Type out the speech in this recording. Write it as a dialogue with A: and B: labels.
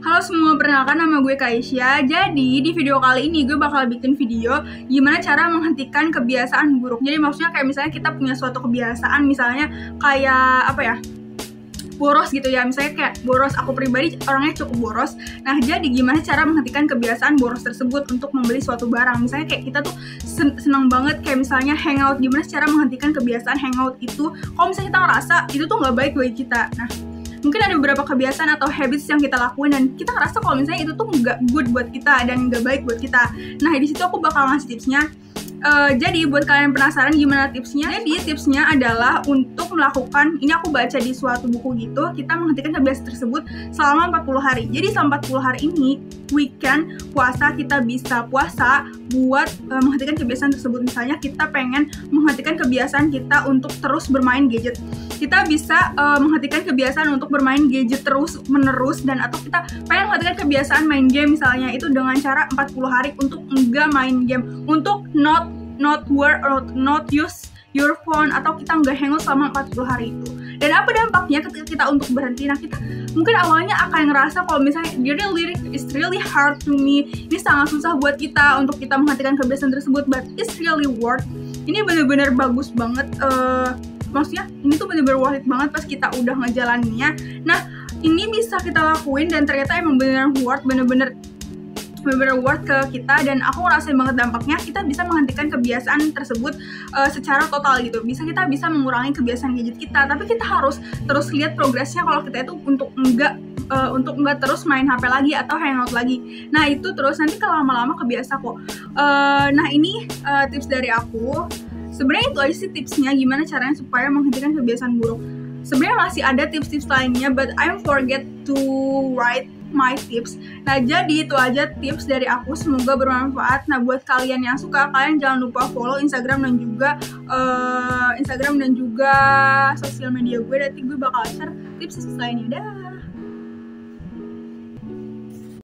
A: Halo semua, perkenalkan nama gue Kaisya. Jadi di video kali ini gue bakal bikin video gimana cara menghentikan kebiasaan buruk. Jadi maksudnya kayak misalnya kita punya suatu kebiasaan, misalnya kayak apa ya, boros gitu ya. Misalnya kayak boros, aku pribadi orangnya cukup boros. Nah, jadi gimana cara menghentikan kebiasaan boros tersebut untuk membeli suatu barang. Misalnya kayak kita tuh senang banget kayak misalnya hangout. Gimana cara menghentikan kebiasaan hangout itu kalau misalnya kita ngerasa itu tuh nggak baik buat kita. Nah, mungkin ada beberapa kebiasaan atau habits yang kita lakuin dan kita ngerasa kalau misalnya itu tuh nggak good buat kita dan nggak baik buat kita. Nah, di situ aku bakal ngasih tipsnya. Jadi buat kalian penasaran gimana tipsnya? Jadi tipsnya adalah untuk melakukan, ini aku baca di suatu buku gitu, kita menghentikan kebiasaan tersebut selama 40 hari. Jadi selama 40 hari ini, weekend, puasa, kita bisa puasa buat menghentikan kebiasaan tersebut. Misalnya kita pengen menghentikan kebiasaan kita untuk terus bermain gadget. Kita bisa menghentikan kebiasaan untuk bermain gadget terus menerus, dan atau kita pengen menghentikan kebiasaan main game misalnya, itu dengan cara 40 hari untuk enggak main game, untuk not use your phone, atau kita nggak hangout selama 40 hari itu. Dan apa dampaknya ketika kita untuk berhenti? Nah, kita mungkin awalnya akan ngerasa kalau misalnya it's really hard to me, ini sangat susah buat kita untuk kita menghentikan kebiasaan tersebut, but it's really worth. Ini bener-bener bagus banget, maksudnya ini tuh bener-bener worth it banget pas kita udah ngejalaninnya. Nah, ini bisa kita lakuin dan ternyata emang bener-bener worth, bener-bener worth ke kita, dan aku ngerasain banget dampaknya. Kita bisa menghentikan kebiasaan tersebut secara total gitu. Kita bisa mengurangi kebiasaan gadget kita, tapi kita harus terus lihat progresnya kalau kita itu untuk enggak terus main HP lagi atau hangout lagi. Nah, itu terus nanti lama-lama kebiasa kok. Nah, ini tips dari aku. Sebenarnya itu aja sih tipsnya gimana caranya supaya menghentikan kebiasaan buruk. Sebenarnya masih ada tips-tips lainnya, but I forget to write my tips. Nah, jadi itu aja tips dari aku, semoga bermanfaat. Nah, buat kalian yang suka, kalian jangan lupa follow Instagram dan juga sosial media gue. Nanti gue bakal share tips lainnya. Dah.